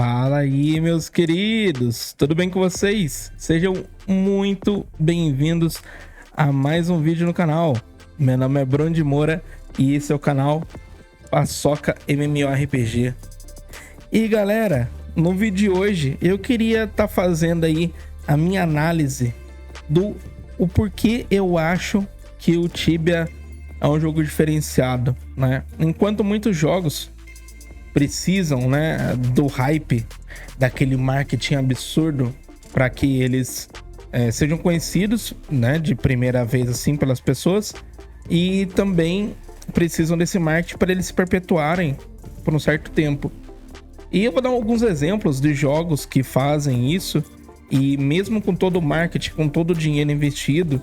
Fala aí, meus queridos, tudo bem com vocês? Sejam muito bem-vindos a mais um vídeo no canal. Meu nome é Bruno de Moura e esse é o canal Paçoca MMORPG. E galera, no vídeo de hoje eu queria estar fazendo aí a minha análise do porquê eu acho que o Tibia é um jogo diferenciado, né? Enquanto muitos jogos precisam, né, do hype, daquele marketing absurdo para que eles sejam conhecidos, né, de primeira vez assim pelas pessoas, e também precisam desse marketing para eles se perpetuarem por um certo tempo. E eu vou dar alguns exemplos de jogos que fazem isso, e mesmo com todo o marketing, com todo o dinheiro investido,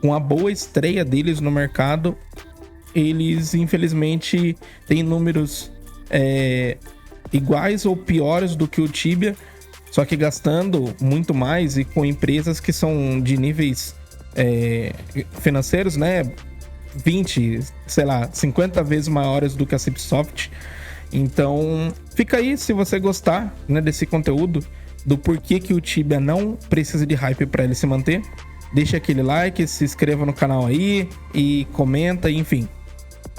com a boa estreia deles no mercado, eles infelizmente têm números iguais ou piores do que o Tibia, só que gastando muito mais e com empresas que são de níveis financeiros, né, 20, sei lá, 50 vezes maiores do que a Cipsoft. Então fica aí, se você gostar, né, desse conteúdo, do porquê que o Tibia não precisa de hype para ele se manter, deixa aquele like, se inscreva no canal aí e comenta, enfim.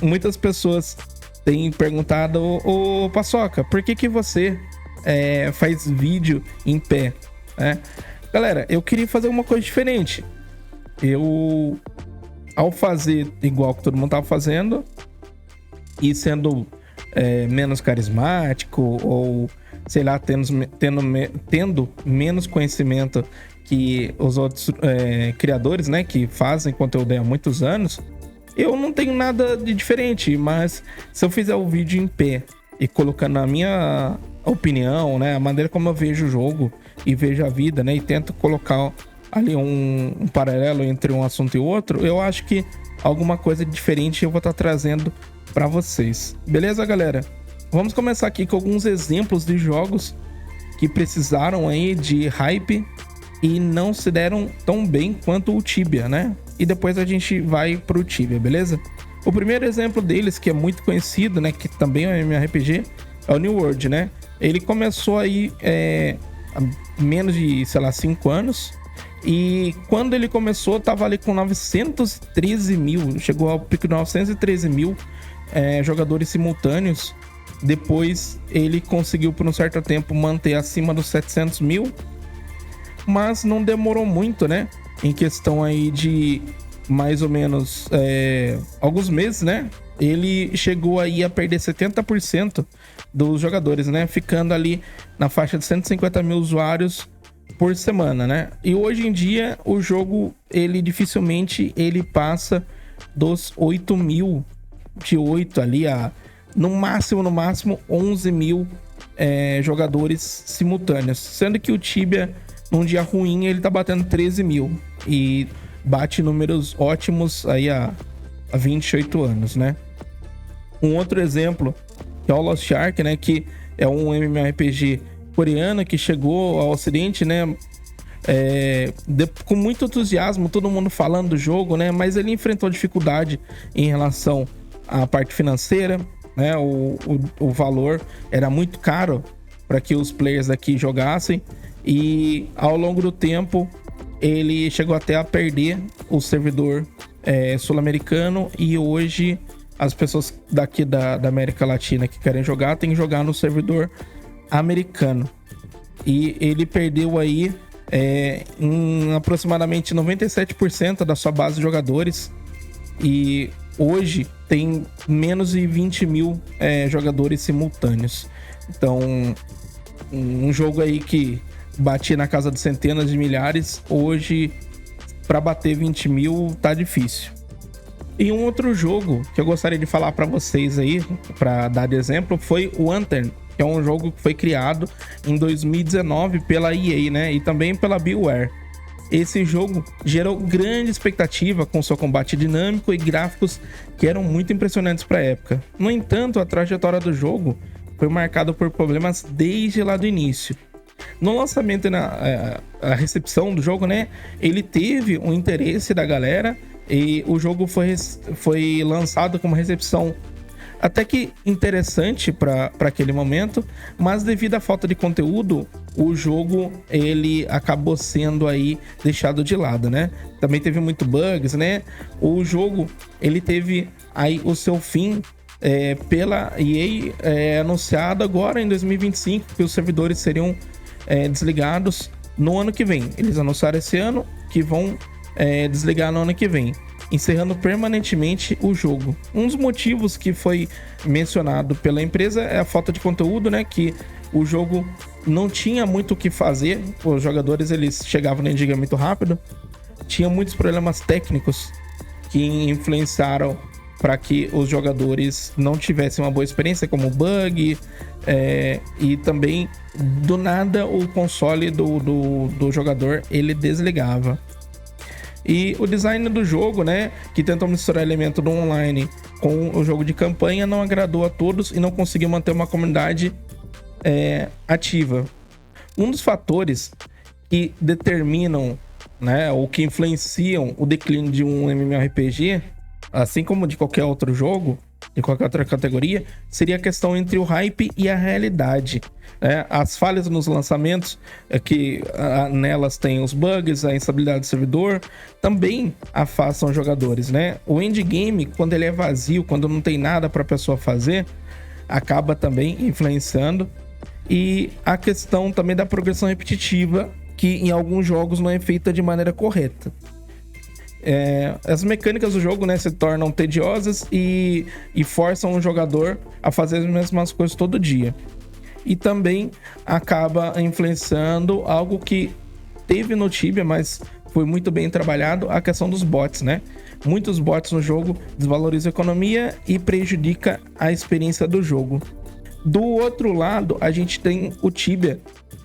Muitas pessoas têm perguntado: ô Paçoca, por que você faz vídeo em pé? Galera, eu queria fazer uma coisa diferente. Eu, ao fazer igual que todo mundo tava fazendo e sendo menos carismático, ou sei lá, tendo menos conhecimento que os outros criadores, né, que fazem conteúdo há muitos anos, eu não tenho nada de diferente. Mas se eu fizer o vídeo em pé e colocando a minha opinião, né, a maneira como eu vejo o jogo e vejo a vida, né, e tento colocar ali um paralelo entre um assunto e outro, eu acho que alguma coisa diferente eu vou estar trazendo para vocês. Beleza, galera? Vamos começar aqui com alguns exemplos de jogos que precisaram aí de hype e não se deram tão bem quanto o Tibia, né? E depois a gente vai pro Tibia, beleza? O primeiro exemplo deles, que é muito conhecido, né, que também é um MMORPG, é o New World, né? Ele começou aí há menos de, sei lá, 5 anos. E quando ele começou, tava ali com 913 mil, chegou ao pico de 913 mil jogadores simultâneos. Depois ele conseguiu por um certo tempo manter acima dos 700 mil, mas não demorou muito, né? Em questão aí de mais ou menos alguns meses, né? Ele chegou aí a perder 70% dos jogadores, né? Ficando ali na faixa de 150 mil usuários por semana, né? E hoje em dia o jogo, ele dificilmente ele passa dos 8 mil, de 8 ali a no máximo 11 mil jogadores simultâneos, sendo que o Tibia, num dia ruim, ele tá batendo 13 mil e bate números ótimos aí há 28 anos, né? Um outro exemplo que é o Lost Ark, né, que é um MMORPG coreano que chegou ao ocidente, né, com muito entusiasmo, todo mundo falando do jogo, né, mas ele enfrentou dificuldade em relação à parte financeira, né? O valor era muito caro para que os players aqui jogassem, e ao longo do tempo ele chegou até a perder o servidor sul-americano, e hoje as pessoas daqui da América Latina que querem jogar têm que jogar no servidor americano. E ele perdeu aí em aproximadamente 97% da sua base de jogadores, e hoje tem menos de 20 mil jogadores simultâneos. Então, um jogo aí que batia na casa de centenas de milhares, hoje para bater 20 mil tá difícil. E um outro jogo que eu gostaria de falar para vocês aí, para dar de exemplo, foi o Anthem, que é um jogo que foi criado em 2019 pela EA, né, e também pela BioWare. Esse jogo gerou grande expectativa com seu combate dinâmico e gráficos que eram muito impressionantes para a época. No entanto, a trajetória do jogo foi marcada por problemas desde lá do início. No lançamento e na recepção do jogo, né, ele teve um interesse da galera, e o jogo foi lançado com uma recepção até que interessante para aquele momento, mas devido à falta de conteúdo, o jogo ele acabou sendo aí deixado de lado, né? Também teve muito bugs, né? O jogo ele teve aí o seu fim pela EA anunciado agora em 2025 que os servidores seriam desligados no ano que vem. Eles anunciaram esse ano que vão desligar no ano que vem, encerrando permanentemente o jogo. Um dos motivos que foi mencionado pela empresa é a falta de conteúdo, né? Que o jogo não tinha muito o que fazer. Os jogadores eles chegavam no endgame muito rápido. Tinha muitos problemas técnicos que influenciaram para que os jogadores não tivessem uma boa experiência, como bug, e também do nada o console do jogador ele desligava. E o design do jogo, né, que tentou misturar elemento do online com o jogo de campanha, não agradou a todos e não conseguiu manter uma comunidade ativa. Um dos fatores que determinam, né, ou que influenciam o declínio de um MMORPG, assim como de qualquer outro jogo, de qualquer outra categoria, seria a questão entre o hype e a realidade. As falhas nos lançamentos, que nelas tem os bugs, a instabilidade do servidor, também afastam os jogadores, né? O endgame, quando ele é vazio, quando não tem nada para a pessoa fazer, acaba também influenciando. E a questão também da progressão repetitiva, que em alguns jogos não é feita de maneira correta. As mecânicas do jogo, né, se tornam tediosas e forçam o jogador a fazer as mesmas coisas todo dia. E também acaba influenciando algo que teve no Tibia, mas foi muito bem trabalhado, a questão dos bots, né? Muitos bots no jogo desvalorizam a economia e prejudica a experiência do jogo. Do outro lado, a gente tem o Tibia,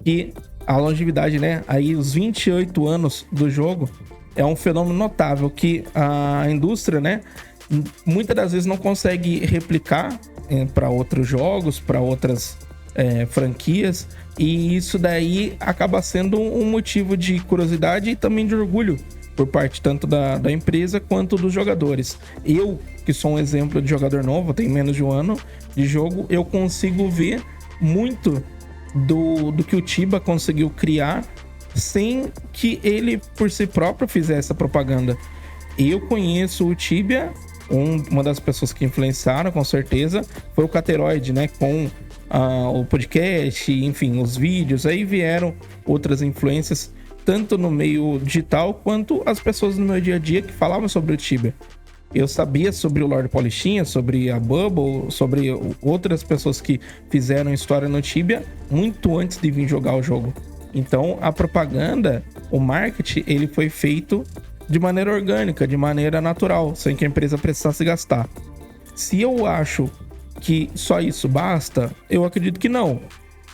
que a longevidade, né, aí os 28 anos do jogo, é um fenômeno notável que a indústria, né, muitas das vezes não consegue replicar para outros jogos, para outras franquias, e isso daí acaba sendo um motivo de curiosidade e também de orgulho por parte tanto da empresa quanto dos jogadores. Eu, que sou um exemplo de jogador novo, tenho menos de um ano de jogo, eu consigo ver muito do que o Tibia conseguiu criar sem que ele por si próprio fizesse a propaganda. Eu conheço o Tibia, uma das pessoas que influenciaram com certeza foi o Cateroid, né, com o podcast, enfim, os vídeos. Aí vieram outras influências tanto no meio digital quanto as pessoas no meu dia a dia que falavam sobre o Tibia. Eu sabia sobre o Lord Polichinha, sobre a Bubble, sobre outras pessoas que fizeram história no Tibia muito antes de vir jogar o jogo. Então a propaganda, o marketing, ele foi feito de maneira orgânica, de maneira natural, sem que a empresa precisasse gastar. Se eu acho que só isso basta, eu acredito que não.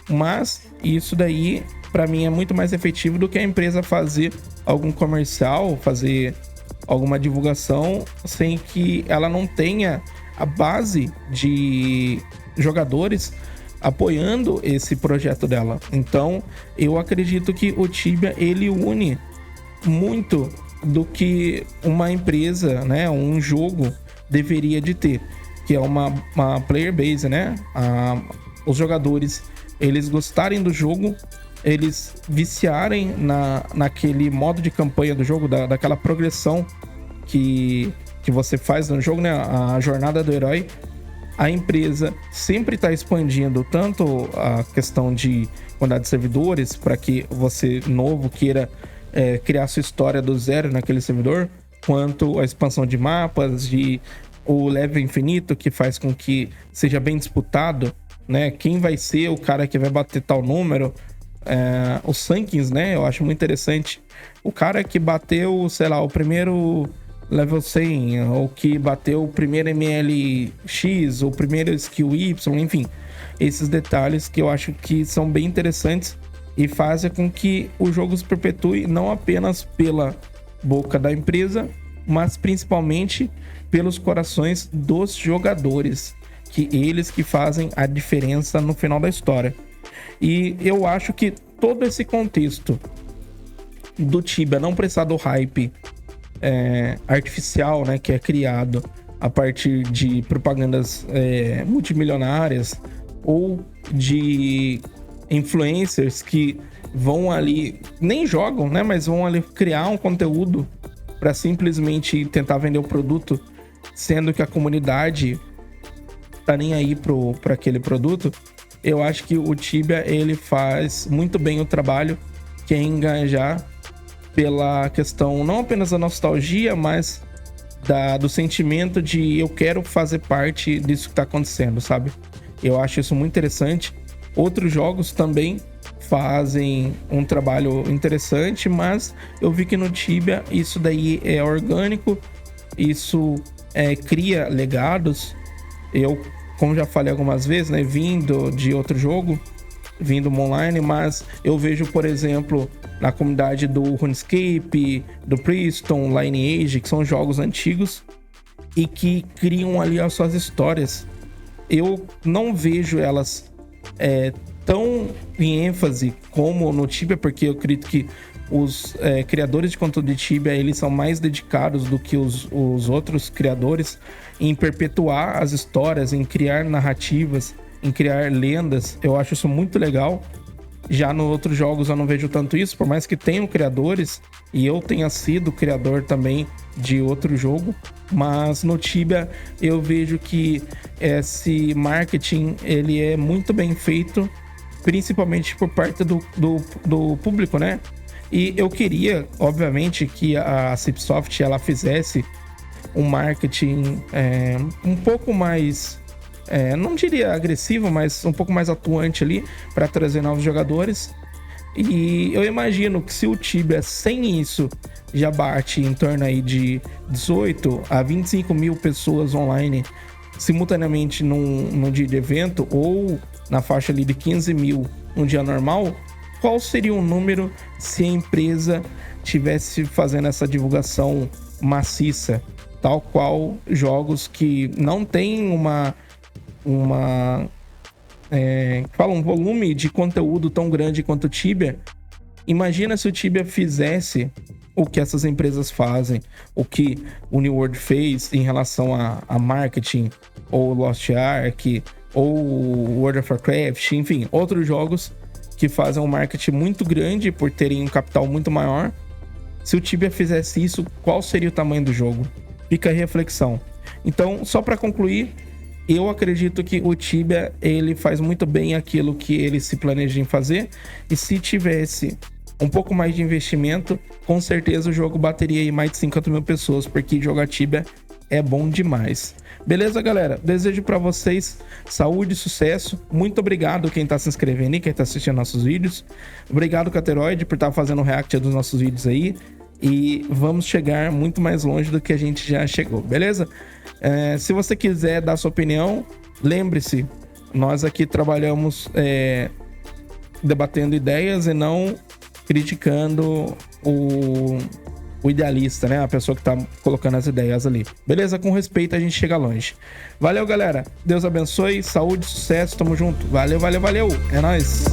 Mas isso daí, para mim, é muito mais efetivo do que a empresa fazer algum comercial, fazer alguma divulgação sem que ela não tenha a base de jogadores apoiando esse projeto dela. Então, eu acredito que o Tibia, ele une muito do que uma empresa, né, um jogo deveria de ter, que é uma player base, né? Os jogadores, eles gostarem do jogo, eles viciarem naquele modo de campanha do jogo, daquela progressão que você faz no jogo, né? A jornada do herói. A empresa sempre está expandindo tanto a questão de quantidade de servidores para que você novo queira criar sua história do zero naquele servidor, quanto a expansão de mapas, de o level infinito, que faz com que seja bem disputado, né? Quem vai ser o cara que vai bater tal número, os rankings, né? Eu acho muito interessante. O cara que bateu, sei lá, o primeiro level 100, ou que bateu o primeiro MLX, ou o primeiro skill Y, enfim. Esses detalhes que eu acho que são bem interessantes e fazem com que o jogo se perpetue não apenas pela boca da empresa, mas principalmente pelos corações dos jogadores, que eles que fazem a diferença no final da história. E eu acho que todo esse contexto do Tibia não precisar do hype artificial, né, que é criado a partir de propagandas multimilionárias ou de influencers que vão ali, nem jogam, né? Mas vão ali criar um conteúdo para simplesmente tentar vender o produto, sendo que a comunidade tá nem aí para aquele produto. Eu acho que o Tibia, ele faz muito bem o trabalho, que é engajar pela questão não apenas da nostalgia, mas do sentimento de eu quero fazer parte disso que tá acontecendo, sabe? Eu acho isso muito interessante. Outros jogos também fazem um trabalho interessante, mas eu vi que no Tibia isso daí é orgânico, isso cria legados. Eu, como já falei algumas vezes, né, vindo de outro jogo, vindo online, mas eu vejo, por exemplo, na comunidade do RuneScape, do Priston, Lineage, que são jogos antigos e que criam ali as suas histórias. Eu não vejo elas tão em ênfase como no Tibia, porque eu acredito que os criadores de conteúdo de Tibia, eles são mais dedicados do que os outros criadores em perpetuar as histórias, em criar narrativas, em criar lendas. Eu acho isso muito legal. Já nos outros jogos eu não vejo tanto isso, por mais que tenham criadores, e eu tenha sido criador também de outro jogo, mas no Tibia eu vejo que esse marketing, ele é muito bem feito, principalmente por parte do público, né? E eu queria, obviamente, que a Cipsoft ela fizesse um marketing um pouco mais, não diria agressivo, mas um pouco mais atuante ali para trazer novos jogadores. E eu imagino que se o Tibia sem isso já bate em torno aí de 18 a 25 mil pessoas online simultaneamente num dia de evento, ou na faixa ali de 15 mil num dia normal, qual seria o número se a empresa tivesse fazendo essa divulgação maciça, tal qual jogos que não tem um volume de conteúdo tão grande quanto o Tibia? Imagina se o Tibia fizesse o que essas empresas fazem, o que o New World fez em relação a marketing, ou Lost Ark, ou World of Warcraft, enfim, outros jogos que fazem um marketing muito grande por terem um capital muito maior. Se o Tibia fizesse isso, qual seria o tamanho do jogo? Fica a reflexão. Então, só para concluir, eu acredito que o Tibia, ele faz muito bem aquilo que ele se planeja em fazer, e se tivesse um pouco mais de investimento, com certeza o jogo bateria aí mais de 50 mil pessoas, porque jogar Tibia é bom demais. Beleza, galera? Desejo para vocês saúde e sucesso. Muito obrigado quem tá se inscrevendo e quem tá assistindo nossos vídeos. Obrigado, Cateroide, por estar fazendo o react dos nossos vídeos aí. E vamos chegar muito mais longe do que a gente já chegou, beleza? Se você quiser dar sua opinião, lembre-se, nós aqui trabalhamos debatendo ideias e não criticando o idealista, né? A pessoa que tá colocando as ideias ali. Beleza? Com respeito a gente chega longe. Valeu, galera. Deus abençoe. Saúde, sucesso. Tamo junto. Valeu, valeu, valeu. É nóis.